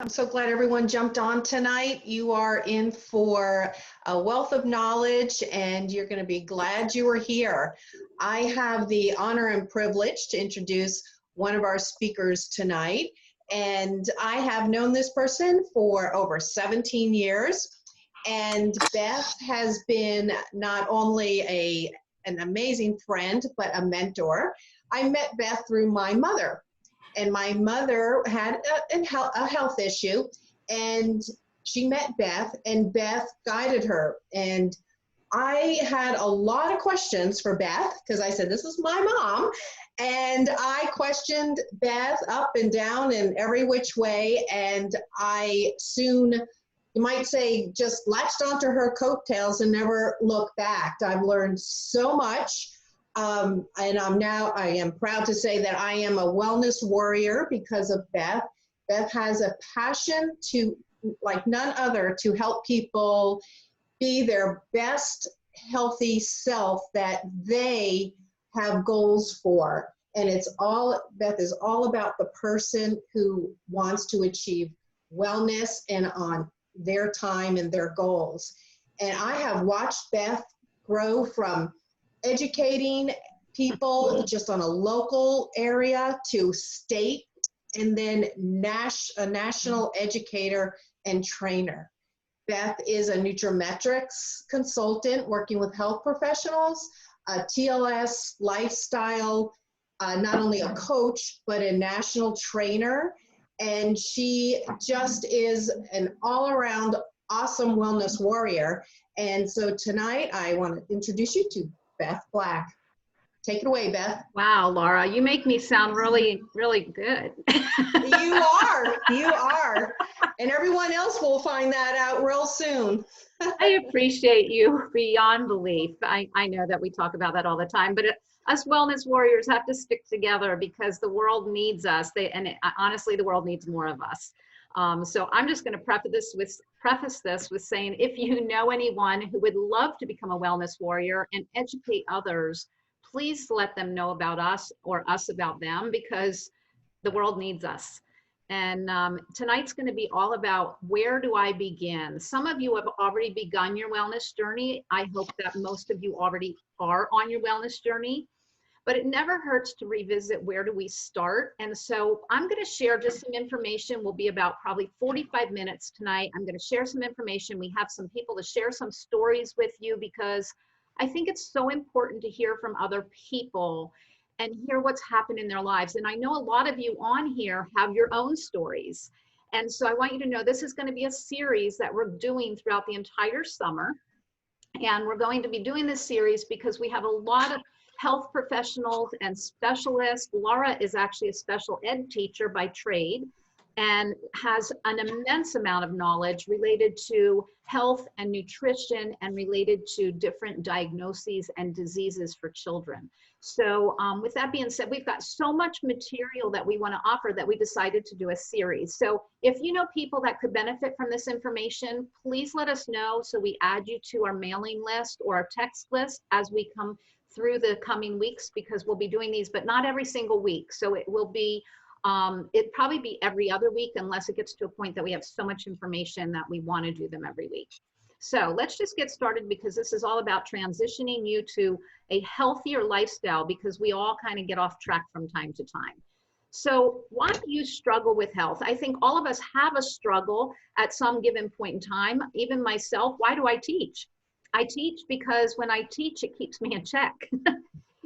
I'm so glad everyone jumped on tonight. You are in for a wealth of knowledge and you're going to be glad you were here. I have the honor and privilege to introduce one of our speakers tonight. And I have known this person for over 17 years. And Beth has been not only an amazing friend, but a mentor. I met Beth through my mother. And my mother had a health issue, and she met Beth, and Beth guided her. And I had a lot of questions for Beth because I said, this is my mom. And I questioned Beth up and down and every which way. And I soon, you might say, just latched onto her coattails and never looked back. I've learned so much. And I am proud to say that I am a wellness warrior because of Beth. Beth has a passion like none other, to help people be their best healthy self that they have goals for. And Beth is all about the person who wants to achieve wellness and on their time and their goals. And I have watched Beth grow from educating people just on a local area to state, and then a national educator and trainer. Beth is a nutrimetrics consultant working with health professionals, a TLS lifestyle, not only a coach, but a national trainer. And she just is an all-around awesome wellness warrior. And so tonight I want to introduce you to Beth Black. Take it away, Beth. Wow, Laura, you make me sound really, really good. You are. And everyone else will find that out real soon. I appreciate you beyond belief. I know that we talk about that all the time, but us wellness warriors have to stick together because the world needs us. Honestly, the world needs more of us. So I'm just going to preface this with saying, if you know anyone who would love to become a wellness warrior and educate others, please let them know about us or us about them, because the world needs us. And tonight's going to be all about, where do I begin? Some of you have already begun your wellness journey. I hope that most of you already are on your wellness journey. But it never hurts to revisit, where do we start? And so I'm going to share just some information. We'll be about probably 45 minutes tonight. I'm going to share some information. We have some people to share some stories with you, because I think it's so important to hear from other people and hear what's happened in their lives. And I know a lot of you on here have your own stories. And so I want you to know this is going to be a series that we're doing throughout the entire summer. And we're going to be doing this series because we have a lot of health professionals and specialists. Laura is actually a special ed teacher by trade and has an immense amount of knowledge related to health and nutrition and related to different diagnoses and diseases for children. So with that being said, we've got so much material that we want to offer that we decided to do a series. So if you know people that could benefit from this information, please let us know so we add you to our mailing list or our text list as we come through the coming weeks, because we'll be doing these, but not every single week. So it will be, it'd probably be every other week, unless it gets to a point that we have so much information that we want to do them every week. So let's just get started, because this is all about transitioning you to a healthier lifestyle, because we all kind of get off track from time to time. So why do you struggle with health? I think all of us have a struggle at some given point in time. Even myself, why do I teach? I teach because when I teach, it keeps me in check.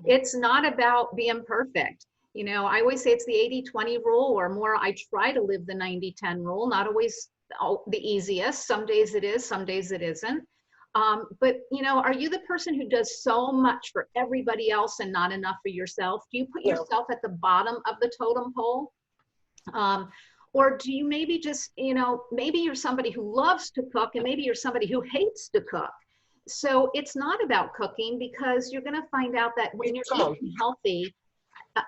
It's not about being perfect. You know, I always say it's the 80-20 rule, or more, I try to live the 90-10 rule, not always the easiest. Some days it is, some days it isn't. But, you know, are you the person who does so much for everybody else and not enough for yourself? Do you put yourself at the bottom of the totem pole? Or do you maybe just, you know, maybe you're somebody who loves to cook and maybe you're somebody who hates to cook. So it's not about cooking, because you're going to find out that when you're eating healthy,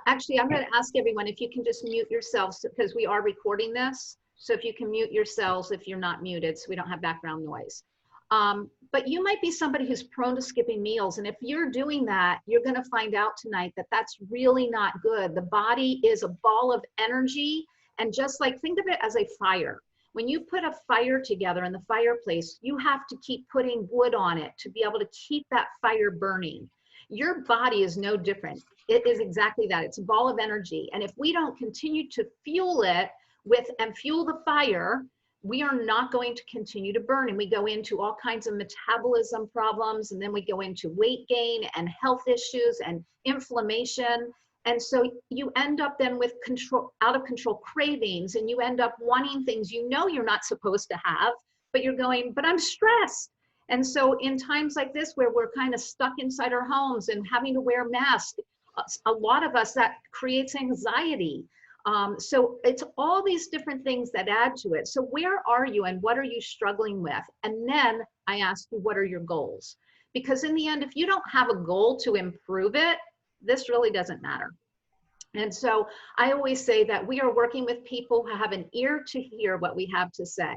actually, I'm going to ask everyone if you can just mute yourselves, because we are recording this. So if you can mute yourselves if you're not muted, so we don't have background noise. But you might be somebody who's prone to skipping meals. And if you're doing that, you're going to find out tonight that that's really not good. The body is a ball of energy. And just like, think of it as a fire. When you put a fire together in the fireplace, you have to keep putting wood on it to be able to keep that fire burning. Your body is no different. It is exactly that. It's a ball of energy. And if we don't continue to fuel it with and fuel the fire, we are not going to continue to burn. And we go into all kinds of metabolism problems, and then we go into weight gain and health issues and inflammation. And so you end up then with out of control cravings, and you end up wanting things you know you're not supposed to have, but you're going, but I'm stressed. And so in times like this, where we're kind of stuck inside our homes and having to wear masks, a lot of us, that creates anxiety. So it's all these different things that add to it. So where are you and what are you struggling with? And then I ask you, what are your goals? Because in the end, if you don't have a goal to improve it, this really doesn't matter. And so I always say that we are working with people who have an ear to hear what we have to say.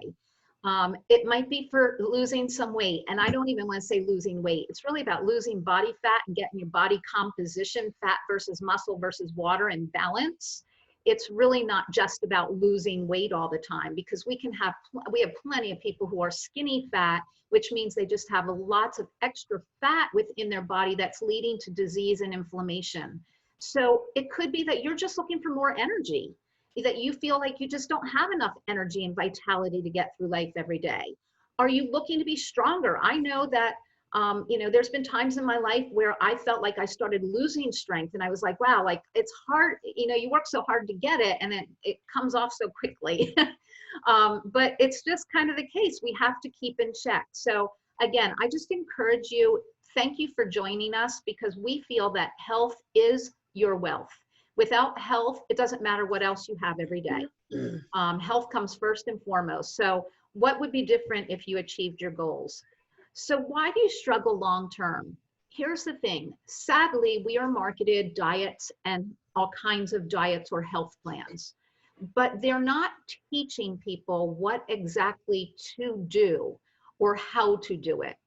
It might be for losing some weight, and I don't even want to say losing weight. It's really about losing body fat and getting your body composition, fat versus muscle versus water, in balance. It's really not just about losing weight all the time, because we have plenty of people who are skinny fat, which means they just have lots of extra fat within their body that's leading to disease and inflammation. So it could be that you're just looking for more energy, that you feel like you just don't have enough energy and vitality to get through life every day. Are you looking to be stronger? I know that there's been times in my life where I felt like I started losing strength, and I was like, wow, like it's hard, you work so hard to get it, and then it comes off so quickly. But it's just kind of the case. We have to keep in check. So again, I just encourage you, thank you for joining us, because we feel that health is your wealth. Without health, it doesn't matter what else you have every day. Health comes first and foremost. So what would be different if you achieved your goals? So why do you struggle long-term? Here's the thing. Sadly, we are marketed diets and all kinds of diets or health plans, but they're not teaching people what exactly to do or how to do it.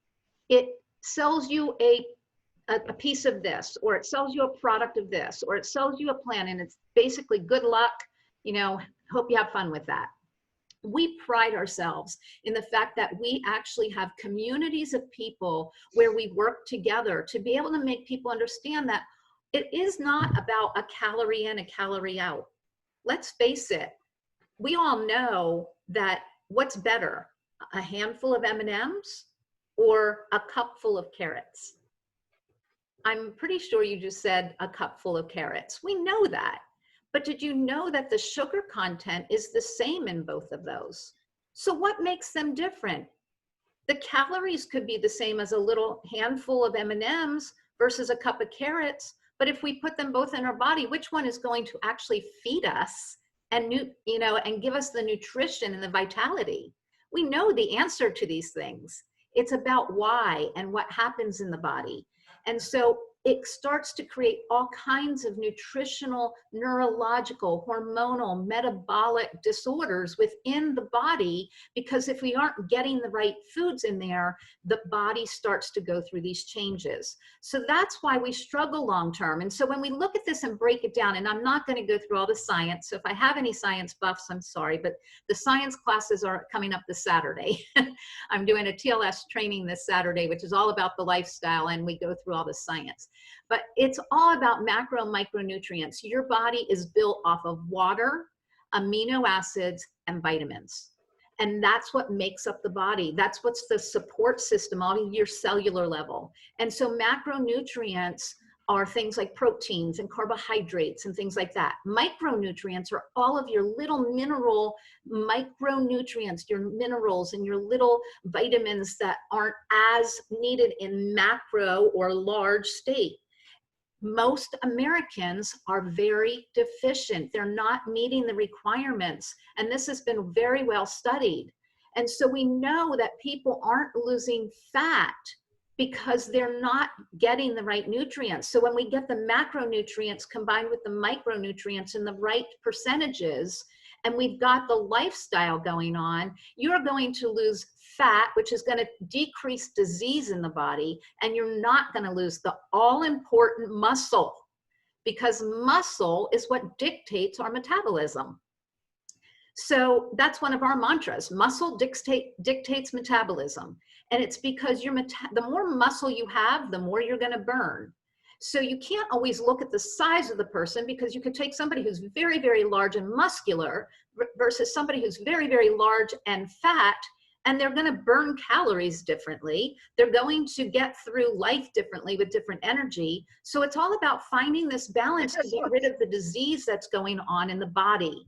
It sells you a piece of this, or it sells you a product of this, or it sells you a plan, and it's basically good luck, hope you have fun with that. We pride ourselves in the fact that we actually have communities of people where we work together to be able to make people understand that it is not about a calorie in, a calorie out. Let's face it, we all know that what's better, a handful of M&Ms or a cup full of carrots? I'm pretty sure you just said a cup full of carrots. We know that. But did you know that the sugar content is the same in both of those? So what makes them different? The calories could be the same as a little handful of M&Ms versus a cup of carrots. But if we put them both in our body, which one is going to actually feed us and give us the nutrition and the vitality? We know the answer to these things. It's about why and what happens in the body. And so it starts to create all kinds of nutritional, neurological, hormonal, metabolic disorders within the body, because if we aren't getting the right foods in there, the body starts to go through these changes. So that's why we struggle long-term. And so when we look at this and break it down, and I'm not going to go through all the science, so if I have any science buffs, I'm sorry, but the science classes are coming up this Saturday. I'm doing a TLS training this Saturday, which is all about the lifestyle, and we go through all the science. But it's all about macro and micronutrients. Your body is built off of water, amino acids, and vitamins. And that's what makes up the body. That's what's the support system on your cellular level. And so macronutrients are things like proteins and carbohydrates and things like that. Micronutrients are all of your little mineral micronutrients, your minerals and your little vitamins that aren't as needed in macro or large state. Most Americans are very deficient. They're not meeting the requirements. And this has been very well studied. And so we know that people aren't losing fat because they're not getting the right nutrients. So when we get the macronutrients combined with the micronutrients in the right percentages, and we've got the lifestyle going on, you're going to lose fat, which is going to decrease disease in the body, and you're not going to lose the all-important muscle, because muscle is what dictates our metabolism. So that's one of our mantras. Muscle dictates metabolism. And it's because the more muscle you have, the more you're going to burn. So you can't always look at the size of the person, because you could take somebody who's very, very large and muscular versus somebody who's very, very large and fat, and they're going to burn calories differently. They're going to get through life differently with different energy. So it's all about finding this balance to get rid of the disease that's going on in the body.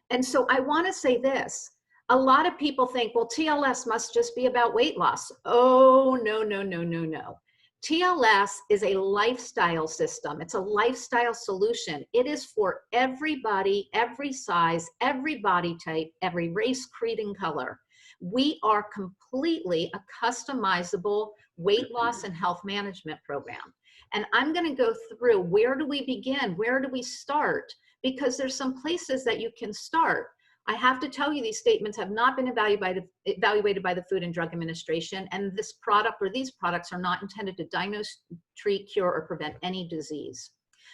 And so I want to say this. A lot of people think, well, TLS must just be about weight loss. Oh, no, no, no, no, no. TLS is a lifestyle system. It's a lifestyle solution. It is for everybody, every size, every body type, every race, creed, and color. We are completely a customizable weight loss and health management program. And I'm going to go through, where do we begin? Where do we start? Because there's some places that you can start. I have to tell you, these statements have not been evaluated by the Food and Drug Administration, and this product or these products are not intended to diagnose, treat, cure, or prevent any disease.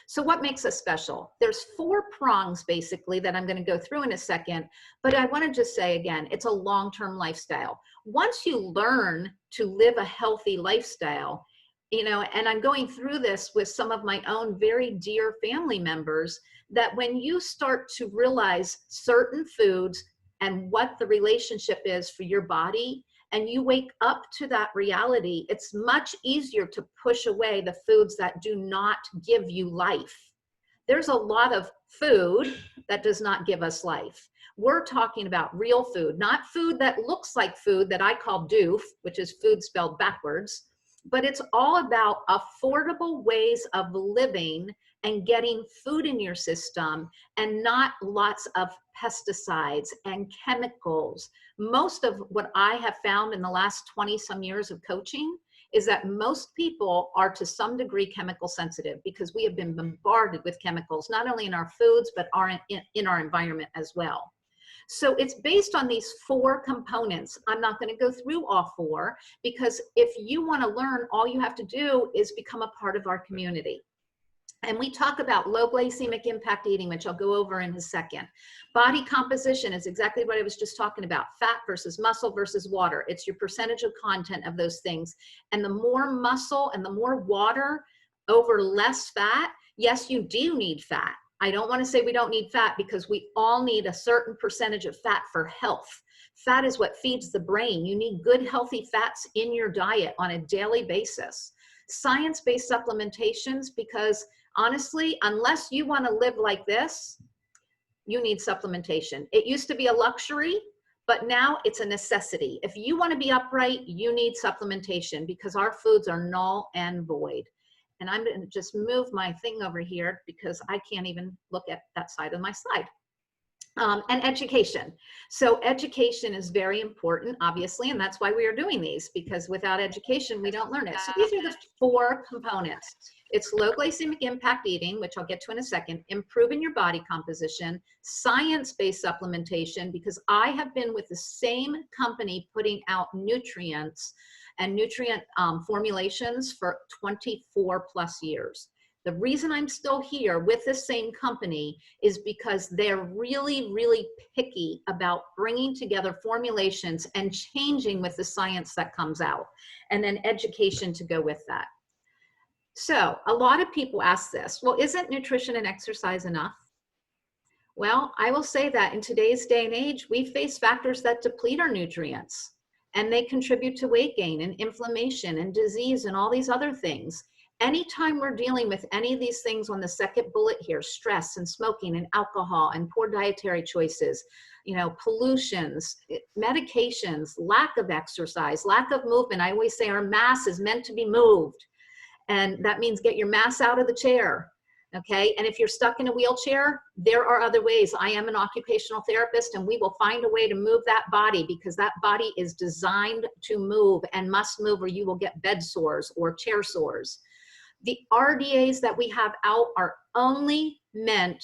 So what makes us special? There's 4 prongs basically that I'm going to go through in a second, but I want to just say again, it's a long-term lifestyle. Once you learn to live a healthy lifestyle, and I'm going through this with some of my own very dear family members, that when you start to realize certain foods and what the relationship is for your body, and you wake up to that reality, it's much easier to push away the foods that do not give you life. There's a lot of food that does not give us life. We're talking about real food, not food that looks like food that I call doof, which is food spelled backwards, but it's all about affordable ways of living and getting food in your system, and not lots of pesticides and chemicals. Most of what I have found in the last 20 some years of coaching is that most people are to some degree chemical sensitive, because we have been bombarded with chemicals, not only in our foods, but in our environment as well. So it's based on these 4 components. I'm not going to go through all 4, because if you want to learn, all you have to do is become a part of our community. And we talk about low glycemic impact eating, which I'll go over in a second. Body composition is exactly what I was just talking about. Fat versus muscle versus water. It's your percentage of content of those things. And the more muscle and the more water over less fat, yes, you do need fat. I don't want to say we don't need fat, because we all need a certain percentage of fat for health. Fat is what feeds the brain. You need good, healthy fats in your diet on a daily basis. Science-based supplementations, because honestly, unless you want to live like this, you need supplementation. It used to be a luxury, but now it's a necessity. If you want to be upright, you need supplementation, because our foods are null and void. And I'm going to just move my thing over here, because I can't even look at that side of my slide. And education. So education is very important, obviously, and that's why we are doing these, because without education, we don't learn it. So these are the 4 components. It's low glycemic impact eating, which I'll get to in a second, improving your body composition, science-based supplementation, because I have been with the same company putting out nutrients and nutrient formulations for 24 plus years. The reason I'm still here with the same company is because they're really, really picky about bringing together formulations and changing with the science that comes out, and then education to go with that. So a lot of people ask this, well, isn't nutrition and exercise enough? Well, I will say that in today's day and age, we face factors that deplete our nutrients, and they contribute to weight gain and inflammation and disease and all these other things. Anytime we're dealing with any of these things on the second bullet here, stress and smoking and alcohol and poor dietary choices, pollutions, medications, lack of exercise, lack of movement. I always say our mass is meant to be moved. And that means get your mass out of the chair. Okay. And if you're stuck in a wheelchair, there are other ways. I am an occupational therapist, and we will find a way to move that body, because that body is designed to move and must move, or you will get bed sores or chair sores. The RDAs that we have out are only meant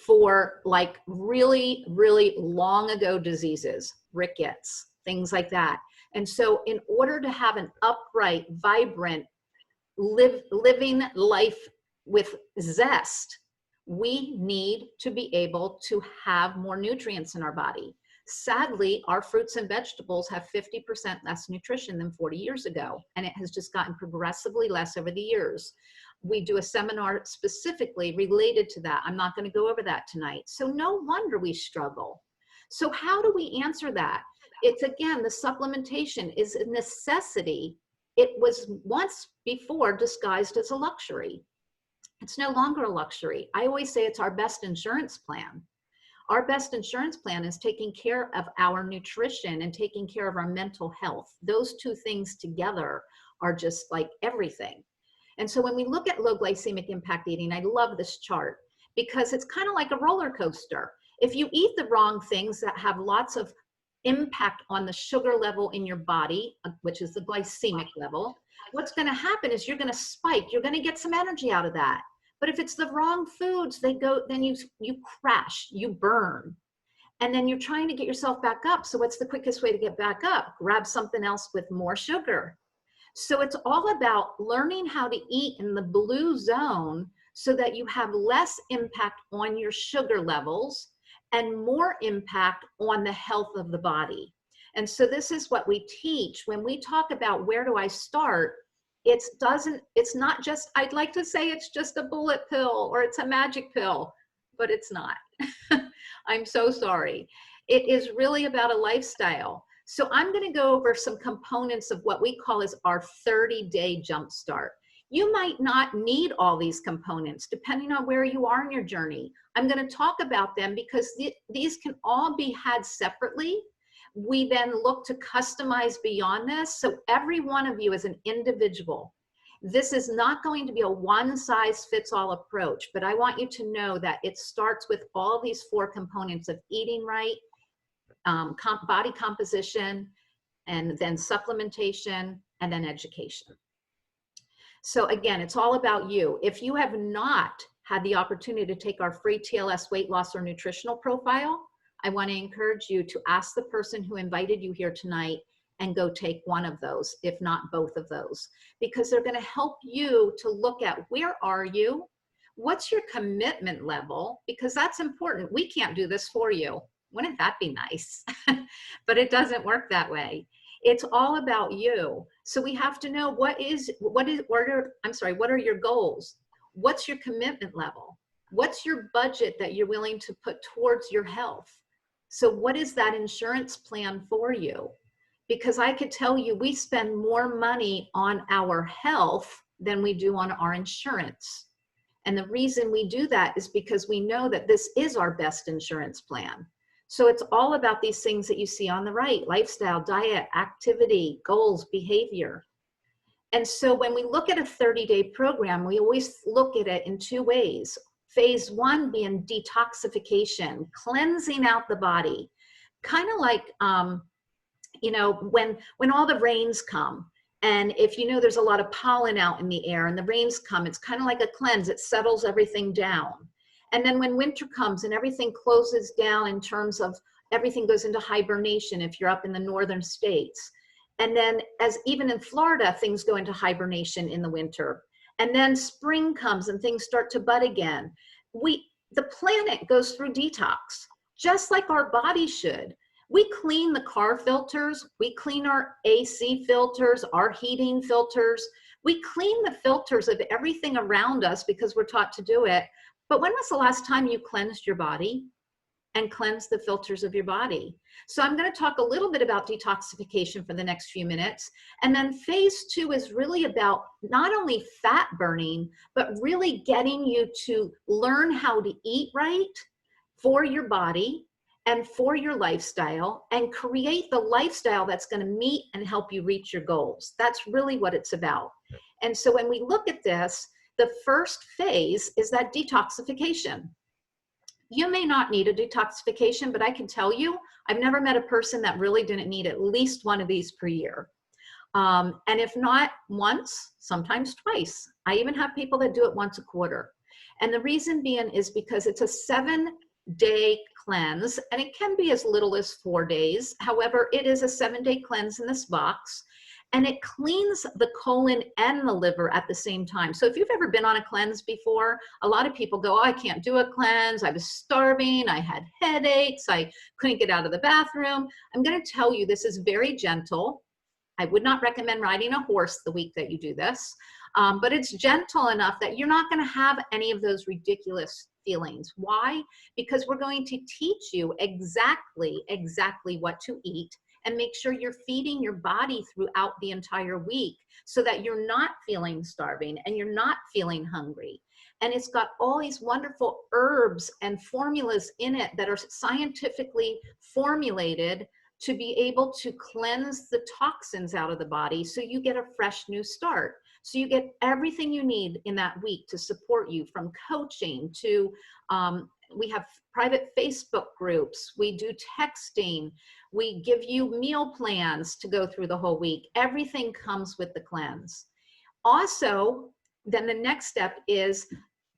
for like really, really long ago diseases, rickets, things like that. And so in order to have an upright, vibrant, living life with zest, We need to be able to have more nutrients in our body. Sadly, our fruits and vegetables have 50% less nutrition than 40 years ago, and it has just gotten progressively less over the years. We do a seminar specifically related to that. I'm not going to go over that tonight. So no wonder we struggle. So how do we answer that? It's, again, the supplementation is a necessity. It was once before disguised as a luxury. It's no longer a luxury. I always say it's our best insurance plan. Our best insurance plan is taking care of our nutrition and taking care of our mental health. Those two things together are just like everything. And so when we look at low glycemic impact eating, I love this chart because it's kind of like a roller coaster. If you eat the wrong things that have lots of impact on the sugar level in your body, which is the glycemic level, what's going to happen is you're going to spike. You're going to get some energy out of that. But if it's the wrong foods, then you crash, you burn. And then you're trying to get yourself back up. So what's the quickest way to get back up? Grab something else with more sugar. So it's all about learning how to eat in the blue zone so that you have less impact on your sugar levels and more impact on the health of the body. And so this is what we teach. When we talk about where do I start, it's not just, I'd like to say it's just a bullet pill or it's a magic pill, but it's not. I'm so sorry. It is really about a lifestyle. So I'm going to go over some components of what we call as our 30-day jumpstart. You might not need all these components depending on where you are in your journey. I'm going to talk about them because these can all be had separately. We then look to customize beyond this. So every one of you is an individual. This is not going to be a one-size-fits-all approach, but I want you to know that it starts with all these 4 components of eating right, body composition, and then supplementation, and then education. So again, it's all about you. If you have not had the opportunity to take our free TLS weight loss or nutritional profile, I want to encourage you to ask the person who invited you here tonight and go take one of those, if not both of those, because they're going to help you to look at where are you, what's your commitment level, because that's important. We can't do this for you. Wouldn't that be nice? But it doesn't work that way. It's all about you. So we have to know what are your goals? What's your commitment level? What's your budget that you're willing to put towards your health? So what is that insurance plan for you? Because I could tell you we spend more money on our health than we do on our insurance. And the reason we do that is because we know that this is our best insurance plan. So it's all about these things that you see on the right: lifestyle, diet, activity, goals, behavior. And so when we look at a 30-day program, we always look at it in 2 ways. Phase 1 being detoxification, cleansing out the body. Kind of like, when all the rains come, and if you know there's a lot of pollen out in the air and the rains come, it's kind of like a cleanse. It settles everything down. And then when winter comes and everything closes down in terms of everything goes into hibernation if you're up in the northern states. And then even in Florida, things go into hibernation in the winter. And then spring comes and things start to bud again. The planet goes through detox, just like our body should. We clean the car filters, we clean our AC filters, our heating filters. We clean the filters of everything around us because we're taught to do it. But when was the last time you cleansed your body and cleansed the filters of your body? So I'm going to talk a little bit about detoxification for the next few minutes. And then phase 2 is really about not only fat burning, but really getting you to learn how to eat right for your body and for your lifestyle, and create the lifestyle that's going to meet and help you reach your goals. That's really what it's about. And so when we look at this, the first phase is that detoxification. You may not need a detoxification, but I can tell you, I've never met a person that really didn't need at least one of these per year. And if not once, sometimes twice. I even have people that do it once a quarter. And the reason being is because it's a 7-day cleanse, and it can be as little as 4 days. However, it is a 7-day cleanse in this box. and it cleans the colon and the liver at the same time. So if you've ever been on a cleanse before, a lot of people go, oh, I can't do a cleanse. I was starving. I had headaches. I couldn't get out of the bathroom. I'm going to tell you, this is very gentle. I would not recommend riding a horse the week that you do this, but it's gentle enough that you're not going to have any of those ridiculous feelings. Why? Because we're going to teach you exactly what to eat and make sure you're feeding your body throughout the entire week so that you're not feeling starving and you're not feeling hungry. And it's got all these wonderful herbs and formulas in it that are scientifically formulated to be able to cleanse the toxins out of the body so you get a fresh new start. So you get everything you need in that week to support you, from coaching to, we have private Facebook groups, we do texting, we give you meal plans to go through the whole week. Everything comes with the cleanse. Also, then the next step is,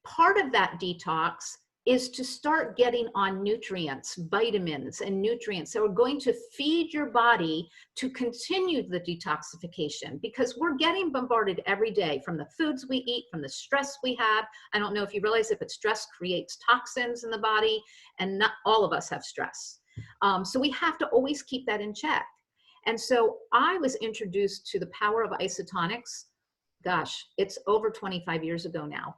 part of that detox is to start getting on nutrients, vitamins and nutrients that are going to feed your body to continue the detoxification, because we're getting bombarded every day from the foods we eat, from the stress we have. I don't know if you realize it, but stress creates toxins in the body, and not all of us have stress. So we have to always keep that in check. And so I was introduced to the power of isotonics. Gosh, it's over 25 years ago now.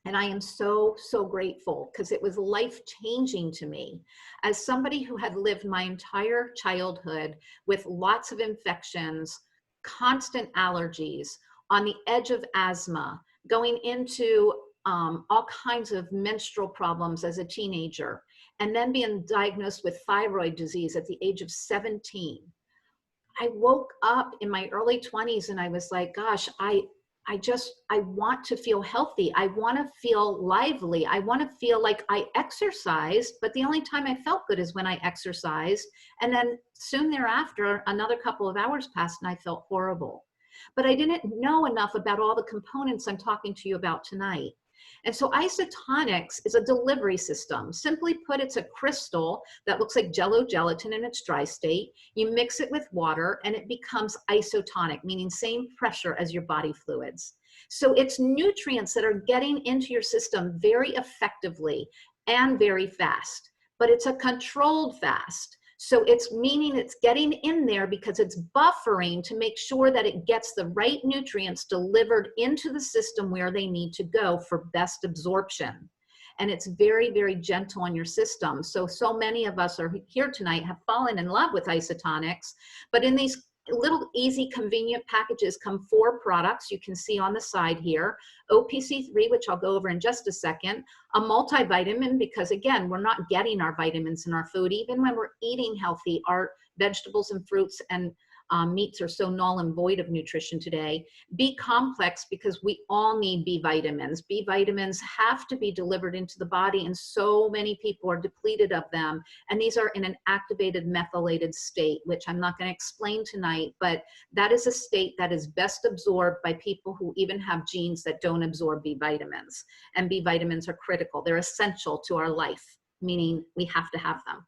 And I am so, so grateful, because it was life-changing to me. As somebody who had lived my entire childhood with lots of infections, constant allergies, on the edge of asthma, going into all kinds of menstrual problems as a teenager, and then being diagnosed with thyroid disease at the age of 17. I woke up in my early 20s and I was like, gosh, I want to feel healthy. I want to feel lively. I want to feel like I exercised, but the only time I felt good is when I exercised. And then soon thereafter, another couple of hours passed and I felt horrible. But I didn't know enough about all the components I'm talking to you about tonight. And so isotonics is a delivery system. Simply put, it's a crystal that looks like Jello gelatin in its dry state. You mix it with water and it becomes isotonic, meaning same pressure as your body fluids. So it's nutrients that are getting into your system very effectively and very fast, but it's a controlled fast. So it's meaning it's getting in there because it's buffering to make sure that it gets the right nutrients delivered into the system where they need to go for best absorption. And it's very, very gentle on your system. So many of us are here tonight have fallen in love with isotonics, but in these little easy, convenient packages come 4 products you can see on the side here. OPC3, which I'll go over in just a second, a multivitamin, because again, we're not getting our vitamins in our food. Even when we're eating healthy, our vegetables and fruits and meats are so null and void of nutrition today. B complex, because we all need B vitamins. B vitamins have to be delivered into the body, and so many people are depleted of them. And these are in an activated methylated state, which I'm not going to explain tonight, but that is a state that is best absorbed by people who even have genes that don't absorb B vitamins. And B vitamins are critical. They're essential to our life, meaning we have to have them.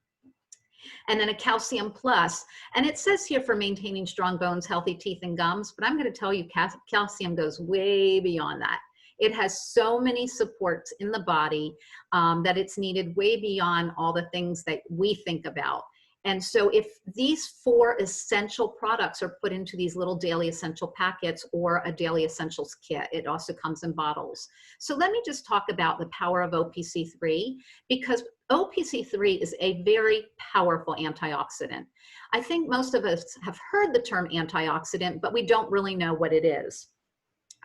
And then a calcium plus, and it says here for maintaining strong bones, healthy teeth and gums, but I'm going to tell you calcium goes way beyond that. It has so many supports in the body that it's needed way beyond all the things that we think about. And so if these 4 essential products are put into these little daily essential packets or a daily essentials kit, it also comes in bottles. So let me just talk about the power of OPC3, because OPC3 is a very powerful antioxidant. I think most of us have heard the term antioxidant, but we don't really know what it is.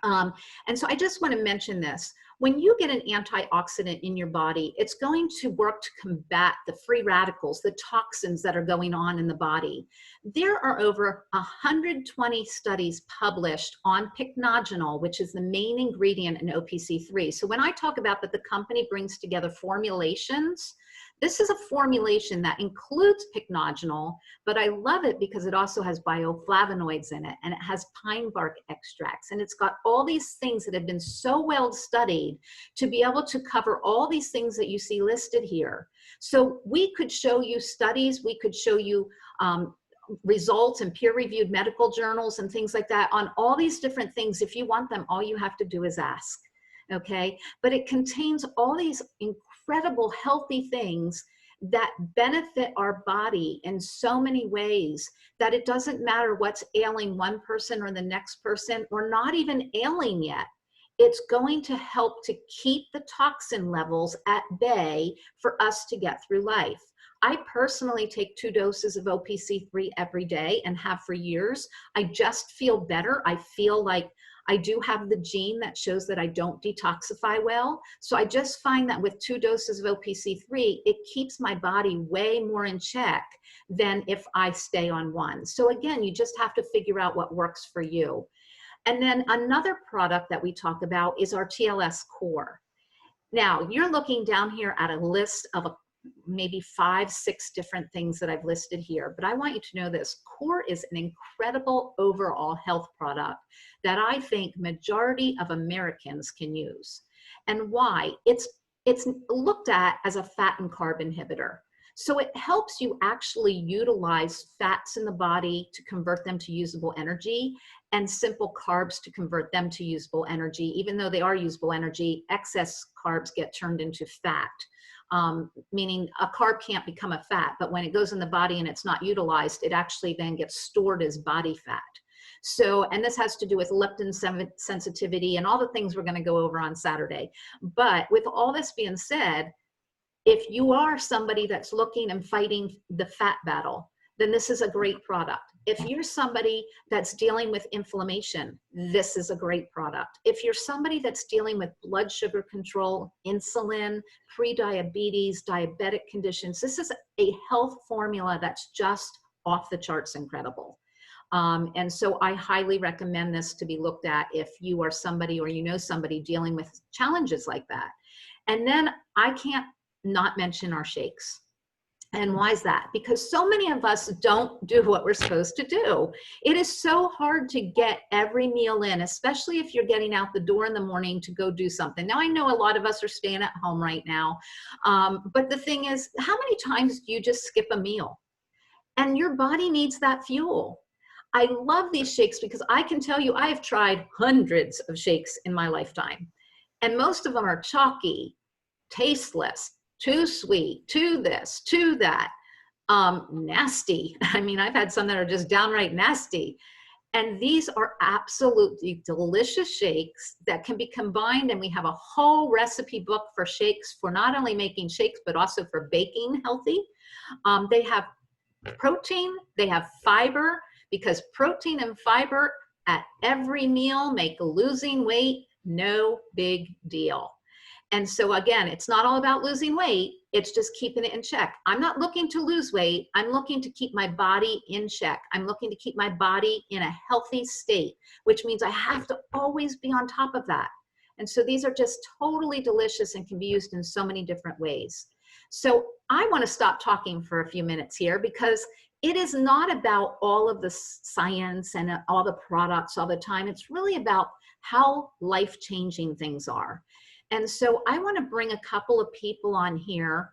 And so I just want to mention this. When you get an antioxidant in your body, it's going to work to combat the free radicals, the toxins that are going on in the body. There are over 120 studies published on pycnogenol, which is the main ingredient in OPC3. So when I talk about that the company brings together formulations, this is a formulation that includes pycnogenol, but I love it because it also has bioflavonoids in it, and it has pine bark extracts, and it's got all these things that have been so well studied to be able to cover all these things that you see listed here. So we could show you studies, we could show you results and peer-reviewed medical journals and things like that on all these different things. If you want them, all you have to do is ask, okay? But it contains all these incredible healthy things that benefit our body in so many ways that it doesn't matter what's ailing one person or the next person, or not even ailing yet. It's going to help to keep the toxin levels at bay for us to get through life. I personally take 2 doses of OPC3 every day and have for years. I just feel better. I feel like I do have the gene that shows that I don't detoxify well. So I just find that with 2 doses of OPC3, it keeps my body way more in check than if I stay on 1. So again, you just have to figure out what works for you. And then another product that we talk about is our TLS Core. Now, you're looking down here at a list of maybe 5, 6 different things that I've listed here, but I want you to know this. Core is an incredible overall health product that I think majority of Americans can use. And why? It's looked at as a fat and carb inhibitor. So it helps you actually utilize fats in the body to convert them to usable energy, and simple carbs to convert them to usable energy. Even though they are usable energy, excess carbs get turned into fat, meaning a carb can't become a fat, but when it goes in the body and it's not utilized, it actually then gets stored as body fat. So, and this has to do with leptin sensitivity and all the things we're going to go over on Saturday. But with all this being said, if you are somebody that's looking and fighting the fat battle, then this is a great product. If you're somebody that's dealing with inflammation, this is a great product. If you're somebody that's dealing with blood sugar control, insulin, pre-diabetes, diabetic conditions, this is a health formula that's just off the charts incredible. And so I highly recommend this to be looked at if you are somebody or you know somebody dealing with challenges like that. And then I can't not mention our shakes. And why is that? Because so many of us don't do what we're supposed to do. It is so hard to get every meal in, especially if you're getting out the door in the morning to go do something. Now, I know a lot of us are staying at home right now, but the thing is, how many times do you just skip a meal? And your body needs that fuel. I love these shakes because I can tell you I have tried hundreds of shakes in my lifetime, and most of them are chalky, tasteless, too sweet, too this, too that, nasty. I mean, I've had some that are just downright nasty. And these are absolutely delicious shakes that can be combined. And we have a whole recipe book for shakes, for not only making shakes, but also for baking healthy. They have protein, they have fiber, because protein and fiber at every meal make losing weight no big deal. And so again, it's not all about losing weight, it's just keeping it in check. I'm not looking to lose weight, I'm looking to keep my body in check. I'm looking to keep my body in a healthy state, which means I have to always be on top of that. And so these are just totally delicious and can be used in so many different ways. So I want to stop talking for a few minutes here, because it is not about all of the science and all the products all the time. It's really about how life-changing things are. And so I want to bring a couple of people on here,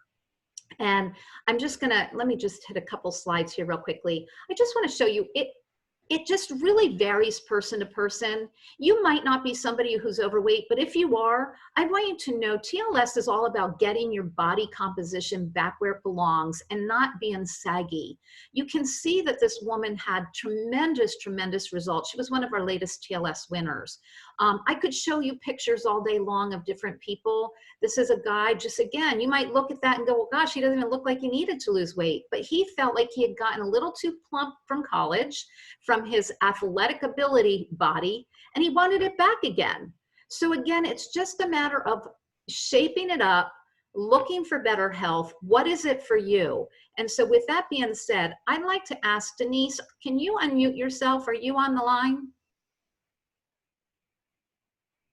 and I'm just gonna, let me just hit a couple slides here real quickly. I just want to show you, it just really varies person to person. You might not be somebody who's overweight, but if you are, I want you to know TLS is all about getting your body composition back where it belongs and not being saggy. You can see that this woman had tremendous, tremendous results. She was one of our latest TLS winners. I could show you pictures all day long of different people. This is a guy, just again, you might look at that and go, well, gosh, he doesn't even look like he needed to lose weight. But he felt like he had gotten a little too plump from college, from his athletic ability body, and he wanted it back again. So again, it's just a matter of shaping it up, looking for better health. What is it for you? And so with that being said, I'd like to ask Denise, can you unmute yourself? Are you on the line?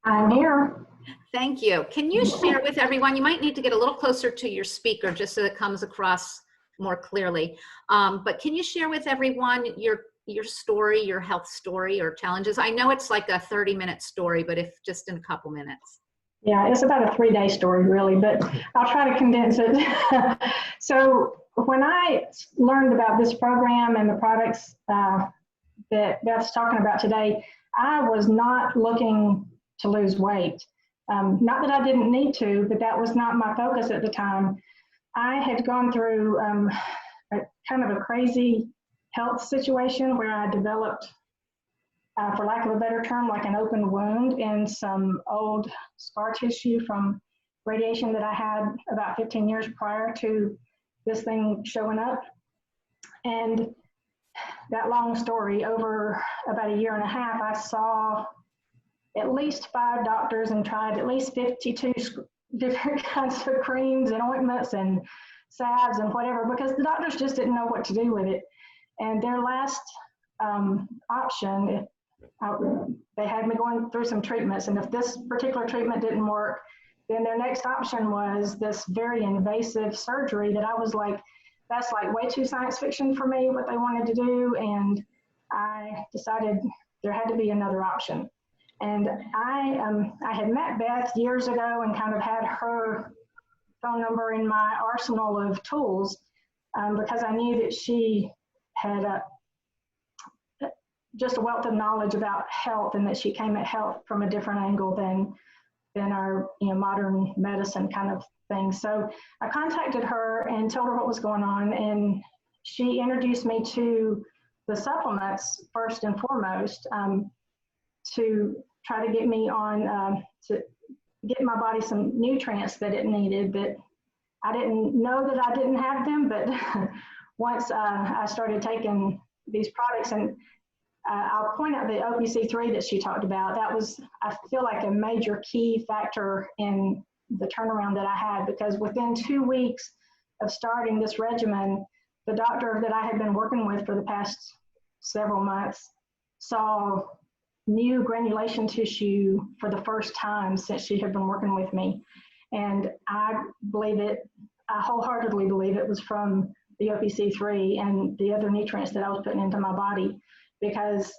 I'm here. Thank you. Can you share with everyone, you might need to get a little closer to your speaker just so it comes across more clearly. But can you share with everyone your story, your health story or challenges? I know it's like a 30-minute story, but if just in a couple minutes. Yeah, it's about a 3-day story really, but I'll try to condense it. So when I learned about this program and the products that Beth's talking about today, I was not looking to lose weight. Not that I didn't need to, but that was not my focus at the time. I had gone through a kind of a crazy health situation where I developed, for lack of a better term, like an open wound in some old scar tissue from radiation that I had about 15 years prior to this thing showing up. And that long story, over about a year and a half, I saw at least 5 doctors and tried at least 52 different kinds of creams and ointments and salves and whatever, because the doctors just didn't know what to do with it. And their last option, they had me going through some treatments, and if this particular treatment didn't work, then their next option was this very invasive surgery that I was like, that's like way too science fiction for me, what they wanted to do. And I decided there had to be another option. And I had met Beth years ago and kind of had her phone number in my arsenal of tools because I knew that she had just a wealth of knowledge about health, and that she came at health from a different angle than our modern medicine kind of thing. So I contacted her and told her what was going on, and she introduced me to the supplements first and foremost, to try to get me on, to get my body some nutrients that it needed. That I didn't know that I didn't have them, but once I started taking these products, and I'll point out the OPC3 that she talked about. That was, I feel like, a major key factor in the turnaround that I had, because within 2 weeks of starting this regimen, the doctor that I had been working with for the past several months saw new granulation tissue for the first time since she had been working with me. And I wholeheartedly believe it was from the OPC3 and the other nutrients that I was putting into my body, because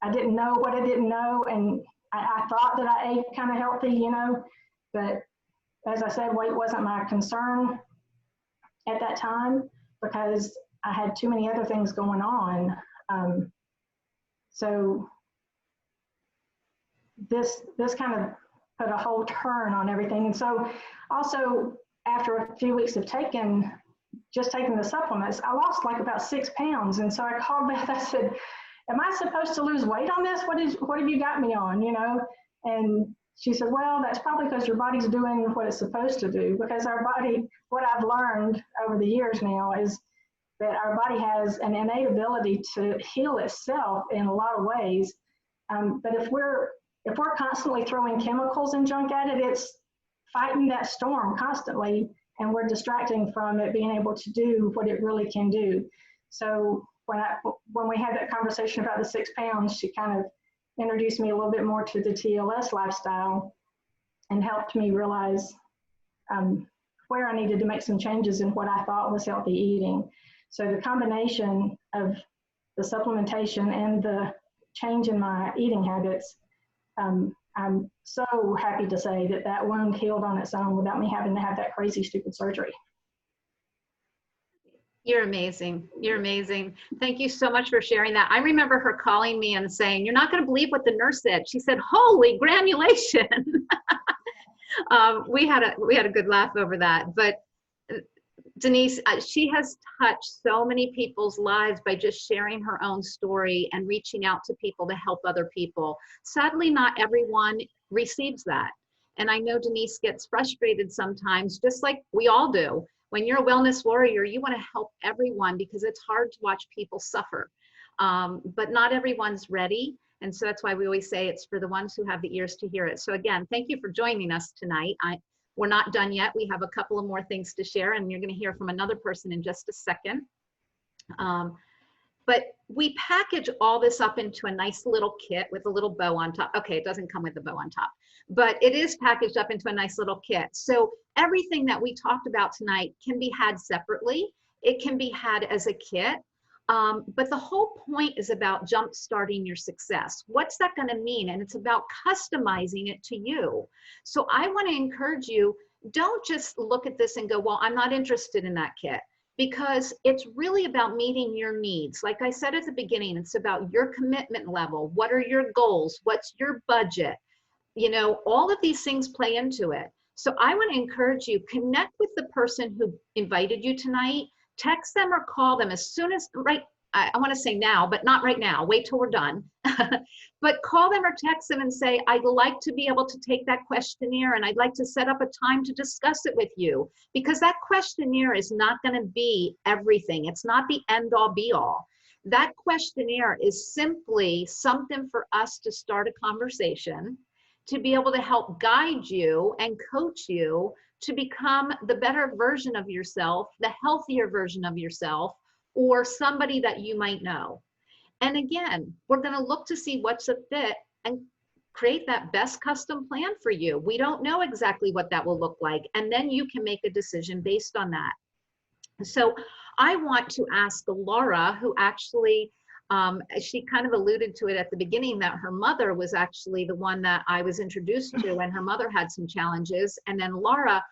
I didn't know what I didn't know. And I thought that I ate kind of healthy, but as I said, weight wasn't my concern at that time because I had too many other things going on. So this kind of put a whole turn on everything. And so also after a few weeks of taking the supplements, I lost like about 6 pounds. And so I called Beth, I said, am I supposed to lose weight on this? What have you got me on, And she said, well, that's probably because your body's doing what it's supposed to do, because our body, what I've learned over the years now is that our body has an innate ability to heal itself in a lot of ways. But if we're constantly throwing chemicals and junk at it, it's fighting that storm constantly, and we're distracting from it being able to do what it really can do. So when we had that conversation about the 6 pounds, she kind of introduced me a little bit more to the TLS lifestyle and helped me realize where I needed to make some changes in what I thought was healthy eating. So the combination of the supplementation and the change in my eating habits, I'm so happy to say that wound healed on its own without me having to have that crazy, stupid surgery. You're amazing. You're amazing. Thank you so much for sharing that. I remember her calling me and saying, you're not going to believe what the nurse said. She said, holy granulation. We had a good laugh over that. But Denise, she has touched so many people's lives by just sharing her own story and reaching out to people to help other people. Sadly, not everyone receives that. And I know Denise gets frustrated sometimes, just like we all do. When you're a wellness warrior, you want to help everyone because it's hard to watch people suffer. But not everyone's ready. And so that's why we always say it's for the ones who have the ears to hear it. So again, thank you for joining us tonight. We're not done yet. We have a couple of more things to share, and you're going to hear from another person in just a second. But we package all this up into a nice little kit with a little bow on top. Okay, it doesn't come with a bow on top, but it is packaged up into a nice little kit. So everything that we talked about tonight can be had separately. It can be had as a kit. But the whole point is about jump starting your success. What's that going to mean? And it's about customizing it to you. So I want to encourage you, don't just look at this and go, well, I'm not interested in that kit, because it's really about meeting your needs. Like I said at the beginning, it's about your commitment level. What are your goals? What's your budget? You know, all of these things play into it. So I want to encourage you, connect with the person who invited you tonight, text them or call them as soon as, right, I want to say now, but not right now, wait till we're done. But call them or text them and say, I'd like to be able to take that questionnaire and I'd like to set up a time to discuss it with you, because that questionnaire is not going to be everything. It's not the end all be all. That questionnaire is simply something for us to start a conversation, to be able to help guide you and coach you to become the better version of yourself, the healthier version of yourself, or somebody that you might know. And again, we're going to look to see what's a fit and create that best custom plan for you. We don't know exactly what that will look like, and then you can make a decision based on that. So I want to ask Laura, who actually, she kind of alluded to it at the beginning, that her mother was actually the one that I was introduced to, and her mother had some challenges. And then Laura,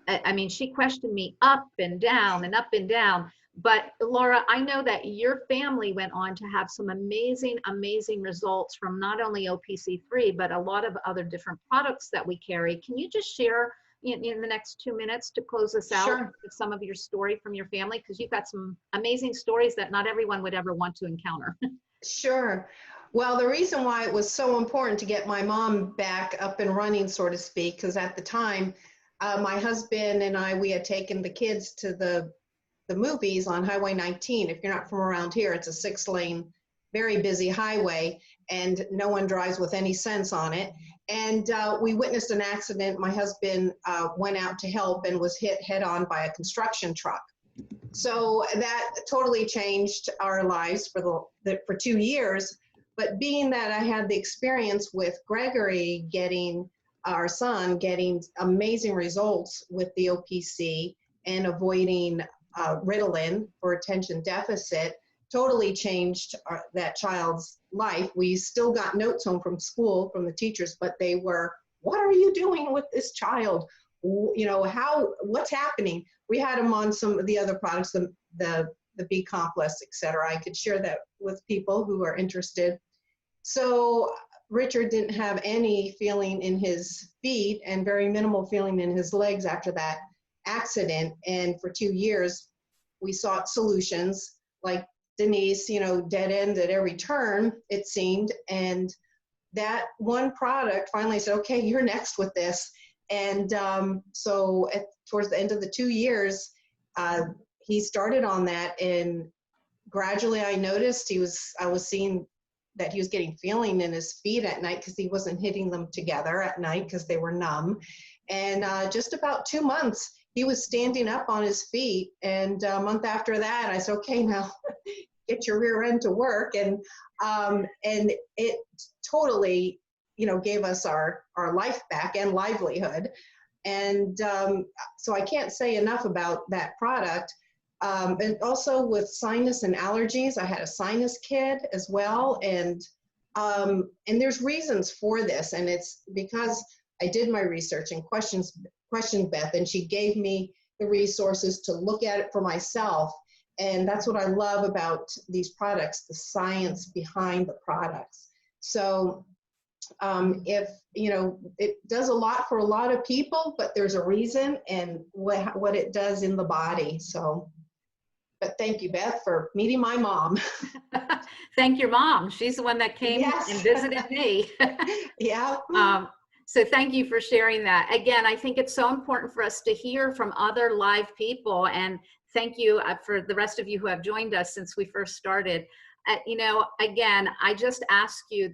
I mean, she questioned me up and down and up and down. But Laura, I know that your family went on to have some amazing, amazing results from not only OPC3, but a lot of other different products that we carry. Can you just share in the next 2 minutes to close us out Sure. with some of your story from your family? Because you've got some amazing stories that not everyone would ever want to encounter. Sure. Well, the reason why it was so important to get my mom back up and running, so to speak, because at the time, my husband and I, we had taken the kids to the movies on Highway 19. If you're not from around here, it's a 6-lane, very busy highway, and no one drives with any sense on it. And we witnessed an accident. My husband went out to help and was hit head on by a construction truck. So that totally changed our lives for 2 years. But being that I had the experience with Gregory our son getting amazing results with the OPC and avoiding Ritalin for attention deficit, totally changed that child's life. We still got notes home from school from the teachers, but they were, what are you doing with this child? You know, what's happening? We had him on some of the other products, the B complex, et cetera. I could share that with people who are interested. So Richard didn't have any feeling in his feet and very minimal feeling in his legs after that accident. And for 2 years, we sought solutions like Denise, you know, dead end at every turn, it seemed. And that one product finally said, okay, you're next with this. And so towards the end of the 2 years, he started on that, and gradually I noticed I was seeing that he was getting feeling in his feet at night because he wasn't hitting them together at night because they were numb. And just about 2 months, he was standing up on his feet. And a month after that, I said, okay, now get your rear end to work. And it totally, you know, gave us our life back and livelihood. And so I can't say enough about that product. And also with sinus and allergies, I had a sinus kit as well. And there's reasons for this. And it's because I did my research and questioned Beth, and she gave me the resources to look at it for myself. And that's what I love about these products, the science behind the products. So if, you know, it does a lot for a lot of people, but there's a reason and what it does in the body. So, but thank you, Beth, for meeting my mom. Thank your mom. She's the one that came Yes. and visited me. Yeah. So thank you for sharing that. Again, I think it's so important for us to hear from other live people. And thank you for the rest of you who have joined us since we first started. You know, again, I just ask you,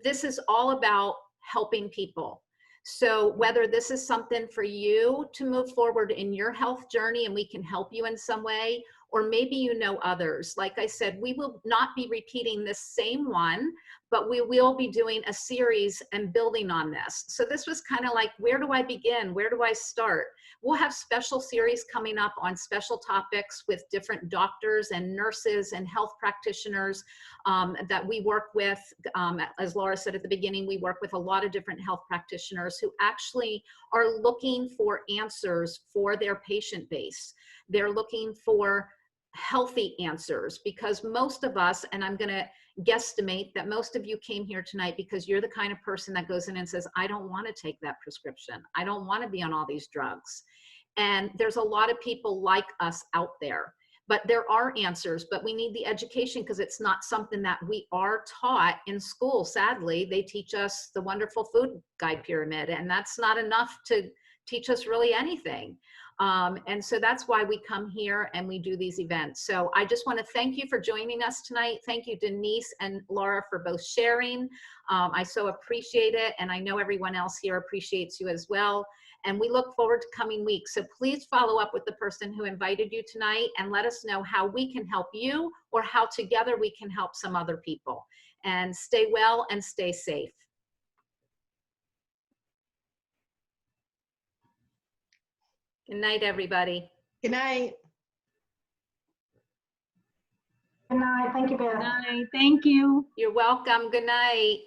this is all about helping people. So whether this is something for you to move forward in your health journey and we can help you in some way, or maybe you know others. Like I said, we will not be repeating this same one, but we will be doing a series and building on this. So this was kind of like, where do I begin? Where do I start? We'll have special series coming up on special topics with different doctors and nurses and health practitioners that we work with. As Laura said at the beginning, we work with a lot of different health practitioners who actually are looking for answers for their patient base. They're looking for healthy answers, because most of us, and I'm going to guesstimate that most of you came here tonight because you're the kind of person that goes in and says, I don't want to take that prescription. I don't want to be on all these drugs. And there's a lot of people like us out there, but there are answers, but we need the education, because it's not something that we are taught in school. Sadly, they teach us the wonderful food guide pyramid, and that's not enough to teach us really anything. And so that's why we come here and we do these events. So I just want to thank you for joining us tonight. Thank you, Denise and Laura, for both sharing. I so appreciate it. And I know everyone else here appreciates you as well. And we look forward to coming weeks. So please follow up with the person who invited you tonight and let us know how we can help you, or how together we can help some other people. And stay well and stay safe. Good night, everybody. Good night. Good night. Thank you, Beth. Good night. Thank you. You're welcome. Good night.